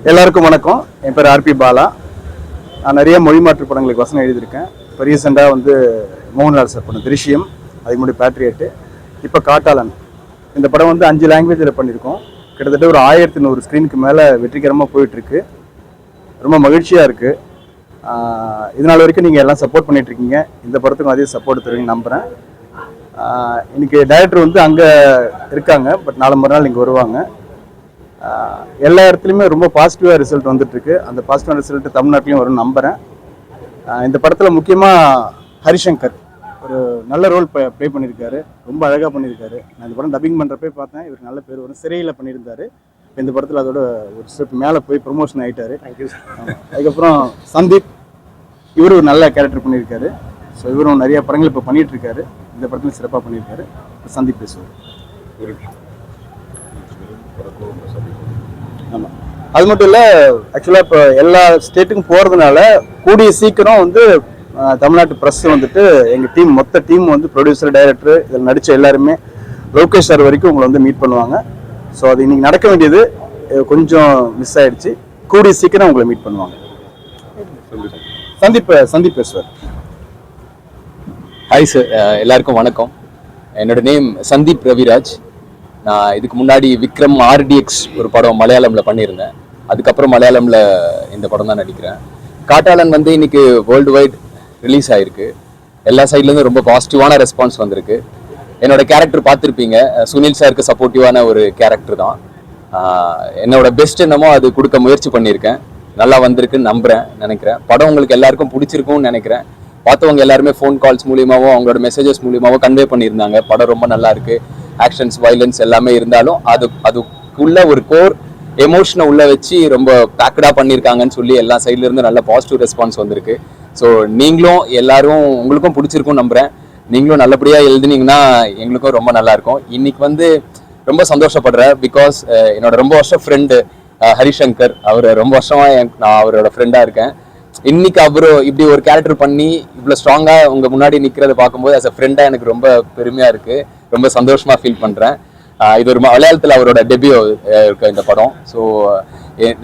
எல்லாருக்கும் வணக்கம். என் பேர் ஆர்பி பாலா. நான் நிறைய மொழி மாற்று படங்களுக்கு வசனம் எழுதியிருக்கேன். இப்போ ரீசெண்டாக வந்து மோகன்லால் சார் பண்ண திருஷ்யம், அதுக்கு முன்னாடி பேட்ரியேட்டு, இப்போ காட்டாளன். இந்த படம் வந்து 5 லாங்குவேஜில் பண்ணியிருக்கோம். கிட்டத்தட்ட ஒரு 1100 ஸ்க்ரீனுக்கு மேலே வெற்றிகரமாக போயிட்டுருக்கு. ரொம்ப மகிழ்ச்சியாக இருக்குது. இதனால் வரைக்கும் நீங்கள் எல்லாம் சப்போர்ட் பண்ணிகிட்ருக்கீங்க. இந்த படத்துக்கும் அதே சப்போர்ட் தருவீங்க நம்புகிறேன். இன்றைக்கி டைரக்டர் வந்து அங்கே இருக்காங்க, பட் நாளை மறுநாள் இங்கே வருவாங்க. எல்லா இடத்துலையுமே ரொம்ப பாசிட்டிவாக ரிசல்ட் வந்துட்டுருக்கு. அந்த பாசிட்டிவான ரிசல்ட் தமிழ்நாட்டிலையும் வரும்னு நம்புகிறேன். இந்த படத்தில் முக்கியமாக ஹரிசங்கர் ஒரு நல்ல ரோல் ப்ளே பண்ணியிருக்காரு. ரொம்ப அழகாக பண்ணியிருக்காரு. நான் இந்த படம் டப்பிங் பண்ணுறப்பே பார்த்தேன், இவர் நல்ல பேர் வரும். சிறையில் பண்ணியிருந்தார். இந்த படத்தில் அதோட ஒரு ஸ்டெப் மேலே போய் ப்ரொமோஷன் ஆகிட்டார். தேங்க்யூ. அதுக்கப்புறம் சந்தீப், இவரும் ஒரு நல்ல கேரக்டர் பண்ணியிருக்காரு. ஸோ இவரும் நிறையா படங்கள் இப்போ பண்ணிகிட்ருக்காரு. இந்த படத்தில் சிறப்பாக பண்ணியிருக்காரு. சந்தீப் பேசுவார். ஆமாம், அது மட்டும் இல்லை, ஆக்சுவலாக இப்போ எல்லா ஸ்டேட்டுக்கும் போகிறதுனால கூடிய சீக்கிரம் வந்து தமிழ்நாட்டு ப்ரெஸ் வந்துட்டு எங்கள் டீம், மொத்த டீம் வந்து ப்ரொடியூசர், டைரக்டர், இதில் நடித்த எல்லாருமே லோகேஷ் சார் வரைக்கும் உங்களை வந்து மீட் பண்ணுவாங்க. ஸோ அது இன்றைக்கி நடக்க வேண்டியது கொஞ்சம் மிஸ் ஆகிடுச்சு. கூடிய சீக்கிரம் உங்களை மீட் பண்ணுவாங்க. சந்தீப் பேசுவார். ஹாய் சார், எல்லாருக்கும் வணக்கம். என்னோட நேம் சந்தீப் ரவிராஜ். நான் இதுக்கு முன்னாடி விக்ரம் RDX ஒரு படம் மலையாளமில் பண்ணியிருந்தேன். அதுக்கப்புறம் மலையாளமில் இந்த படம் தான் நடிக்கிறேன். காட்டாளன் வந்து இன்னைக்கு வேர்ல்டு வைட் ரிலீஸ் ஆகிருக்கு. எல்லா சைட்லேருந்து ரொம்ப பாசிட்டிவான ரெஸ்பான்ஸ் வந்திருக்கு. என்னோட கேரக்டர் பார்த்துருப்பீங்க, சுனில் சாருக்கு சப்போர்ட்டிவான ஒரு கேரக்டர் தான். என்னோட பெஸ்ட் என்னமோ அது கொடுக்க முயற்சி பண்ணியிருக்கேன். நல்லா வந்திருக்குன்னு நினைக்கிறேன். படம் உங்களுக்கு எல்லாருக்கும் பிடிச்சிருக்கும்னு நினைக்கிறேன். பார்த்தவங்க எல்லாருமே ஃபோன் கால்ஸ் மூலியமாவோ அவங்களோட மெசேஜஸ் மூலியமாவோ கன்வே பண்ணியிருந்தாங்க. படம் ரொம்ப நல்லா இருக்கு, ஆக்ஷன்ஸ், வைலன்ஸ் எல்லாமே இருந்தாலும் அதுக்குள்ள ஒரு கோர் எமோஷனை உள்ள வச்சு ரொம்ப பேக்கடாக பண்ணியிருக்காங்கன்னு சொல்லி எல்லா சைட்ல இருந்து நல்ல பாசிட்டிவ் ரெஸ்பான்ஸ் வந்திருக்கு. ஸோ நீங்களும் எல்லாரும் உங்களுக்கும் பிடிச்சிருக்கும் நம்புறேன். நீங்களும் நல்லபடியாக எழுதுனீங்கன்னா எங்களுக்கும் ரொம்ப நல்லா இருக்கும். இன்னைக்கு வந்து ரொம்ப சந்தோஷப்படுறேன். பிகாஸ் என்னோட ரொம்ப வருஷம் ஃப்ரெண்டு ஹரிசங்கர், அவர் ரொம்ப வருஷமா நான் அவரோட ஃப்ரெண்டாக இருக்கேன். இன்னைக்கு அவரு இப்படி ஒரு கேரக்டர் பண்ணி இவ்வளோ ஸ்ட்ராங்காக உங்கள் முன்னாடி நிற்கிறத பார்க்கும்போது ஆஸ் அ ஃப்ரெண்டாக எனக்கு ரொம்ப பெருமையாக இருக்குது. ரொம்ப சந்தோஷமாக ஃபீல் பண்ணுறேன். இது ஒரு மலையாளத்தில் அவரோட டெபியூ இருக்கு இந்த படம். ஸோ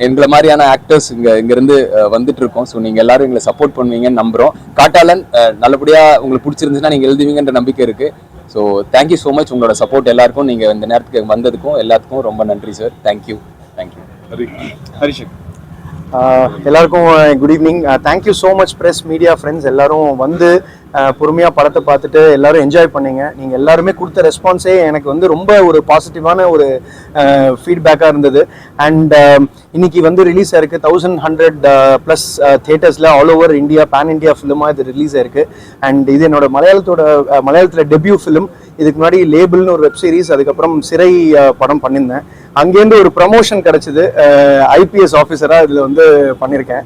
எங்களை மாதிரியான ஆக்டர்ஸ் இங்கேருந்து வந்துட்டு இருக்கோம். ஸோ நீங்கள் எல்லாரும் எங்களை சப்போர்ட் பண்ணுவீங்கன்னு நம்புகிறோம். காட்டாளன் நல்லபடியாக உங்களுக்கு பிடிச்சிருந்துச்சுன்னா நீங்கள் எழுதுவீங்கன்ற நம்பிக்கை இருக்குது. So thank you so much. உங்களோட சப்போர்ட் எல்லாருக்கும், நீங்கள் இந்த நேரத்துக்கு வந்ததுக்கும் எல்லாத்துக்கும் ரொம்ப நன்றி சார். தேங்க்யூ. ஹரிஷன், எல்லாருக்கும் good evening. Thank you so much press, media, friends எல்லாரும் வந்து பொறுமையாக படத்தை பார்த்துட்டு எல்லாரும் என்ஜாய் பண்ணீங்க. நீங்கள் எல்லாருமே கொடுத்த ரெஸ்பான்ஸே எனக்கு வந்து ரொம்ப ஒரு பாசிட்டிவான ஒரு ஃபீட்பேக்காக இருந்தது. அண்ட் இன்னைக்கு வந்து ரிலீஸ் ஆயிருக்கு 1100+ தியேட்டர்ஸில் all over India, pan India ஃபிலிமாக இது ரிலீஸ் ஆயிருக்கு. அண்ட் இது என்னோட மலையாளத்தில் டெபியூ ஃபிலிம். இதுக்கு முன்னாடி லேபிள்னு ஒரு வெப் சீரிஸ், அதுக்கப்புறம் சிறை படம் பண்ணியிருந்தேன். அங்கேருந்து ஒரு ப்ரமோஷன் கிடச்சிது, IPS ஆஃபீஸராக இதில் வந்து பண்ணியிருக்கேன்.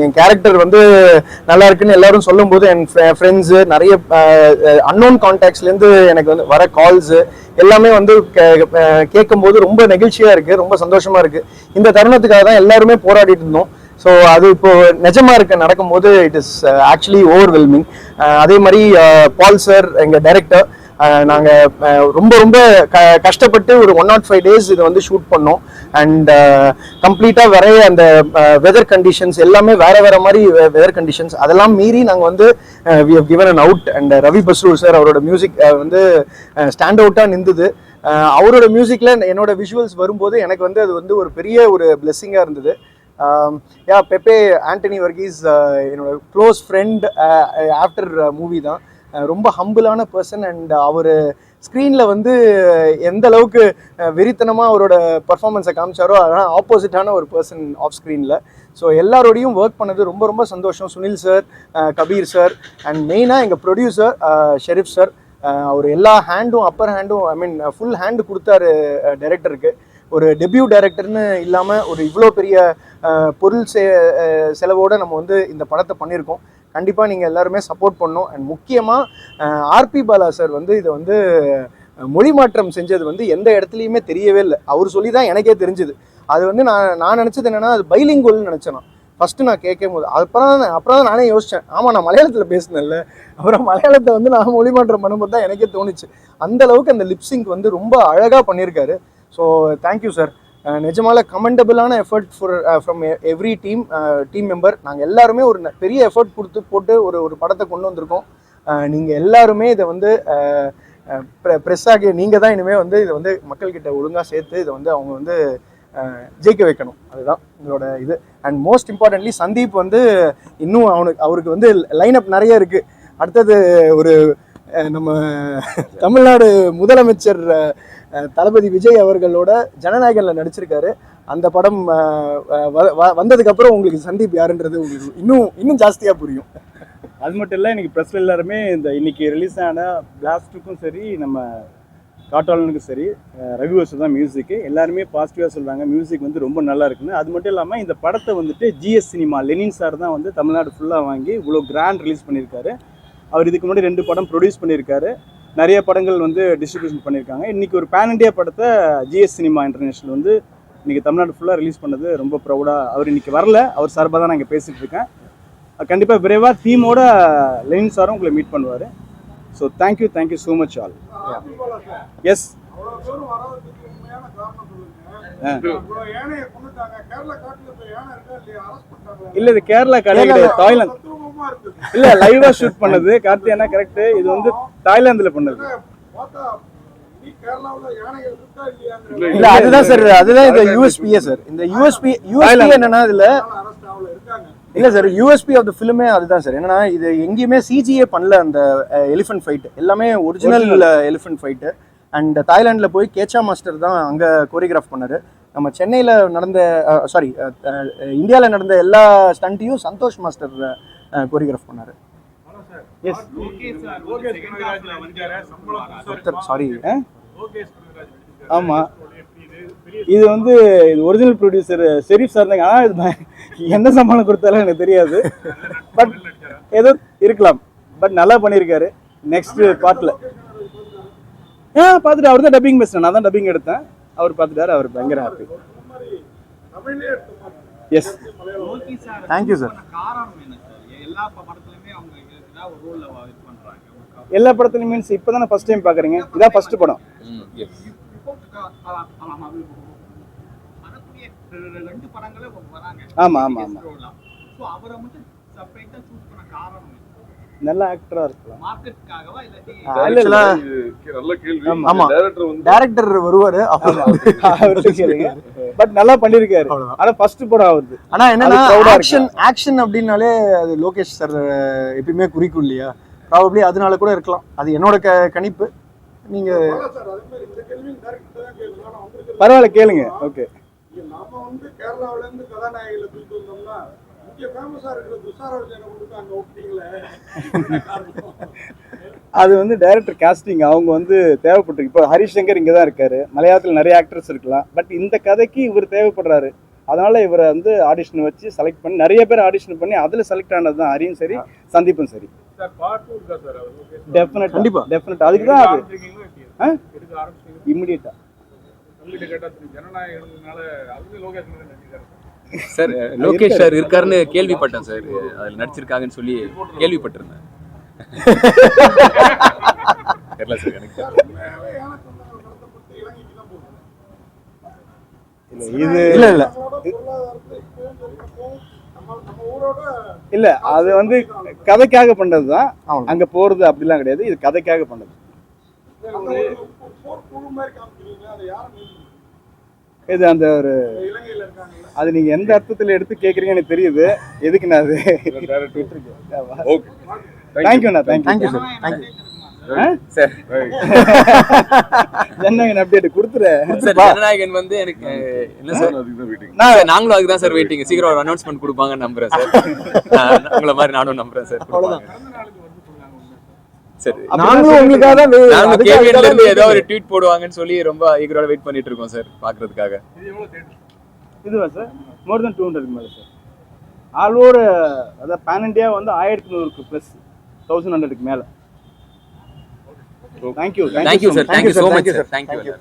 என் கேரக்டர் வந்து நல்லா இருக்குன்னு எல்லாரும் சொல்லும்போது என் ஃப்ரெண்ட்ஸு, நிறைய அன்னோன் கான்டாக்ட்ஸ்லேருந்து எனக்கு வந்து வர கால்ஸு எல்லாமே வந்து கேட்கும்போது ரொம்ப நெகிழ்ச்சியாக இருக்குது, ரொம்ப சந்தோஷமாக இருக்குது. இந்த தருணத்துக்காக தான் எல்லாருமே போராடிட்டு இருந்தோம். ஸோ அது இப்போ நிஜமாக நடக்கும்போது இட் இஸ் ஆக்சுவலி ஓவர்வெல்மிங். அதே மாதிரி பால் சார், எங்கள் டைரக்டர், நாங்கள் ரொம்ப கஷ்டப்பட்டு ஒரு 105 days இதை வந்து ஷூட் பண்ணோம். அண்ட் கம்ப்ளீட்டாக வரைய அந்த வெதர் கண்டிஷன்ஸ் எல்லாமே வேற மாதிரி வெதர் கண்டிஷன்ஸ் அதெல்லாம் மீறி நாங்கள் வந்து we have given an out. And Ravi Basrur sir, அவரோட மியூசிக் வந்து ஸ்டாண்ட் அவுட்டாக நின்றுது. அவரோட மியூசிக்கில் என்னோட விஷுவல்ஸ் வரும்போது எனக்கு வந்து அது வந்து ஒரு பெரிய ஒரு பிளெஸ்ஸிங்காக இருந்தது. பெப்பே ஆண்டனி வர்கீஸ் என்னோட க்ளோஸ் ஃப்ரெண்ட் ஆஃப்டர் மூவி தான். ரொம்ப ஹம்பிளான பர்சன். அண்ட் அவர் ஸ்க்ரீனில் வந்து எந்த அளவுக்கு வெறித்தனமாக அவரோட பர்ஃபார்மன்ஸை காமிச்சாரோ அதனால் ஆப்போசிட்டான ஒரு பர்சன் ஆஃப் ஸ்க்ரீனில். ஸோ எல்லாரோடையும் ஒர்க் பண்ணது ரொம்ப சந்தோஷம். Sunil sir, Kabir sir, and மெயினாக எங்கள் ப்ரொடியூசர் ஷெரீஃப் சார். அவர் எல்லா ஹேண்டும், அப்பர் ஹேண்டும், ஐ மீன் ஃபுல் ஹேண்டு கொடுத்தாரு டைரக்டருக்கு. ஒரு டெபியூ டைரக்டர்னு இல்லாமல் ஒரு இவ்வளோ பெரிய பொருள் செலவோடு நம்ம வந்து இந்த படத்தை பண்ணியிருக்கோம். கண்டிப்பாக நீங்கள் எல்லாருமே சப்போர்ட் பண்ணணும். அண்ட் முக்கியமாக ஆர்பி பாலா சார் வந்து இதை வந்து மொழி மாற்றம் செஞ்சது வந்து எந்த இடத்துலையுமே தெரியவே இல்லை. அவர் சொல்லி தான் எனக்கே தெரிஞ்சுது. அது வந்து நான் நினச்சது என்னென்னா அது பைலிங்குவல்னு நினச்சேன் நான் ஃபஸ்ட்டு நான் கேட்கும் போது. அப்புறம் தான் நானே யோசித்தேன், ஆமாம் நான் மலையாளத்தில் பேசினேன்ல, அப்புறம் மலையாளத்தை வந்து நான் மொழி மாற்றம் பண்ணும்போது தான் எனக்கே தோணுச்சு. அந்தளவுக்கு அந்த லிப்சிங்க் வந்து ரொம்ப அழகாக பண்ணியிருக்காரு. So thank you sir. நிஜமால கமெண்டபிளான effort from every team member. நாங்கள் எல்லாருமே ஒரு பெரிய எஃபர்ட் போட்டு ஒரு படத்தை கொண்டு வந்திருக்கோம். நீங்கள் எல்லாருமே இதை வந்து ப்ரெஸ் ஆகிய நீங்கள் தான் இனிமேல் வந்து இதை வந்து மக்கள்கிட்ட ஒழுங்காக சேர்த்து இதை வந்து அவங்க வந்து ஜெயிக்க வைக்கணும். அதுதான் எங்களோட இது. அண்ட் மோஸ்ட் இம்பார்ட்டன்ட்லி சந்தீப் வந்து இன்னும் அவருக்கு வந்து லைனப் நிறைய இருக்குது. அடுத்தது ஒரு நம்ம தமிழ்நாடு முதலமைச்சர் தளபதி விஜய் அவர்களோட ஜனநாயகனில் நடிச்சிருக்காரு. அந்த படம் வந்ததுக்கப்புறம் உங்களுக்கு சந்தீப் யாருன்றது உங்களுக்கு இன்னும் ஜாஸ்தியாக புரியும். அது மட்டும் இல்லை, இன்னைக்கு ப்ரெஸ்ல எல்லாருமே இந்த இன்னைக்கு ரிலீஸ் ஆன பிளாஸ்ட்டுக்கும் சரி நம்ம காட்டாளனுக்கும் சரி ரவி வசு தான் மியூசிக்கு. எல்லாருமே பாசிட்டிவாக சொல்கிறாங்க மியூசிக் வந்து ரொம்ப நல்லா இருக்குன்னு. அது மட்டும் இல்லாமல் இந்த படத்தை வந்துட்டு ஜிஎஸ் சினிமா லெனின் சார் தான் வந்து தமிழ்நாடு ஃபுல்லாக வாங்கி இவ்வளோ கிராண்ட் ரிலீஸ் பண்ணியிருக்காரு. அவர் இதுக்கு முன்னாடி 2 படம் ப்ரொடியூஸ் பண்ணியிருக்காரு, நிறைய படங்கள் வந்து டிஸ்ட்ரிபியூஷன் பண்ணியிருக்காங்க. இன்றைக்கி ஒரு பேன் இண்டியா படத்தை ஜிஎஸ் சினிமா இன்டர்நேஷ்னல் வந்து இன்றைக்கி தமிழ்நாடு ஃபுல்லாக ரிலீஸ் பண்ணது ரொம்ப ப்ரௌடாக. அவர் இன்றைக்கி வரல, அவர் சார்பாக தான் நான் இங்கே பேசிகிட்டு இருக்கேன். கண்டிப்பாக விரைவாக டீமோட லெனின் சாரும் உங்களை மீட் பண்ணுவார். So thank you so much all. Yes இல்ல இது கேரளா கிடையாது, தாய்லாந்து. இல்ல லைவா ஷூட் பண்ணது கார்த்தியானா கரெக்ட். இது வந்து தாய்லாந்துல பண்ணது. இல்ல அதுதான் சார், அதுதான் இந்த யூஎஸ்பியே சார். இந்த யூஎஸ்பி என்னன்னா இதுல இல்ல சார், யூஎஸ்பி ஆஃப் த ஃபிலிமே அதுதான் சார். என்னன்னா இது எங்கேயுமே சிஜிஏ பண்ணல. அந்த எலிஃபென்ட் ஃபைட் எல்லாமே ஒரிஜினல் எலிஃபென்ட் ஃபைட்டு. அண்ட் தாய்லாண்டில் போய் கேச்சா மாஸ்டர் தான் அங்கே கோரியோகிராஃப் பண்ணார். நம்ம சென்னையில் நடந்த இந்தியாவில் நடந்த எல்லா ஸ்டண்ட்டையும் சந்தோஷ் மாஸ்டர் கோரியோகிராஃப் பண்ணார். சாரி ஆமாம், இது வந்து இது ஒரிஜினல் ப்ரொடியூசர் ஷெரீப் சார் தாங்க. ஆனால் இது என்ன சம்பளம் கொடுத்தாலும் எனக்கு தெரியாது, பட் ஏதோ இருக்கலாம். பட் நல்லா பண்ணியிருக்காரு. நெக்ஸ்ட் பார்ட்டில் பார்த்துட்டு அவர் தான் டப்பிங் பேசுகிறேன், நான் தான் டப்பிங் எடுத்தேன். அவர் பார்த்துட்டாரு, அவர் பயங்கர ஹாப்பி. Yes thank you sir. எல்லா படத்துலையும் மீன்ஸ் இப்போ தானே ஃபர்ஸ்ட் டைம் பார்க்குறீங்க, இதான் ஃபர்ஸ்ட் படம். ஆமாம் ஆமாம் ஆமாம், நல்ல ஆக்டரா இருக்கலாம். டைரக்டர் வருவாரு, பட் நல்லா பண்ணிருக்காரு. ஆனா ஃபர்ஸ்ட் படம் ஆகுது. ஆனா என்னன்னா ஆக்ஷன் அப்படின்னாலே அது லோகேஷ் சார் எப்பயுமே குறிக்கும் இல்லையா? ப்ராபப்ளி அதனால கூட இருக்கலாம். அது என்னோட கணிப்பு. நீங்க பரவாயில்ல கேளுங்க. ஓகே, நாம வந்து கேரளாவில இருந்து கதாநாயகில தூக்கிட்டு வந்தோம்னா அது வந்து டைரக்டர் காஸ்டிங் அவங்க வந்து தேவைப்பட்டிருக்கு. இப்போ ஹரிஷ் சங்கர் இங்கே தான் இருக்காரு, மலையாளத்தில் நிறைய ஆக்டர்ஸ் இருக்கலாம், பட் இந்த கதைக்கு இவர் தேவைப்படுறாரு. அதனால இவரை வந்து ஆடிஷன் வச்சு செலக்ட் பண்ணி நிறைய பேர் ஆடிஷன் பண்ணி அதில் செலக்ட் ஆனது தான் ஹரியும் சரி சந்தீப்பும் சரி. டெஃபினட், கண்டிப்பா டெஃபினட். அதுக்கு தான் அது இம்மிடியட்டா சார் லோகேஷ் சார் இருக்காருன்னு கேள்விப்பட்டேன் சார், அதில் நடிச்சிருக்காங்கன்னு சொல்லி கேள்விப்பட்டிருந்தேன். தெரியல சார் எனக்கு. இது இல்ல அது வந்து கதைக்காக பண்ணது தான். அங்க போறது அப்படிலாம் கிடையாது, இது கதைக்காக பண்ணது. இது அந்த ஒரு அது நீங்க எந்த அர்த்தத்தில் எடுத்து கேட்குறீங்கன்னு எனக்கு தெரியுது. எதுக்கு நான் அது தேங்க்யூண்ணா. Thank you sir. Thank you sir. Jananayagan update கொடுத்துறேன். ஜனநாயகன் வந்து எனக்கு என்ன சார், நாங்களும் அதுக்கு தான் சார் வெயிட்டிங். சீக்கிரம் ஒரு அனௌன்ஸ்மெண்ட் கொடுப்பாங்கன்னு நம்புறேன் சார். உங்களை மாதிரி நானும் நம்புறேன் சார். நாங்களும் உங்களுக்காக தான் கேவிஎன்ல இருந்து ஏதோ ஒரு ட்வீட் போடுவாங்கன்னு சொல்லி ரொம்ப ஈகரோட வெயிட் பண்ணிட்டு இருக்கோம் சார் பார்க்கிறதுக்காக. இதுவா சார்? மோர் தென் 200 மேலே சார். ஆல் ஓவர் அதாவது பேன் இண்டியா வந்து 1100 ப்ளஸ் 1100க்கு மேலே. Thank you sir. Thank you so much sir. Thank you.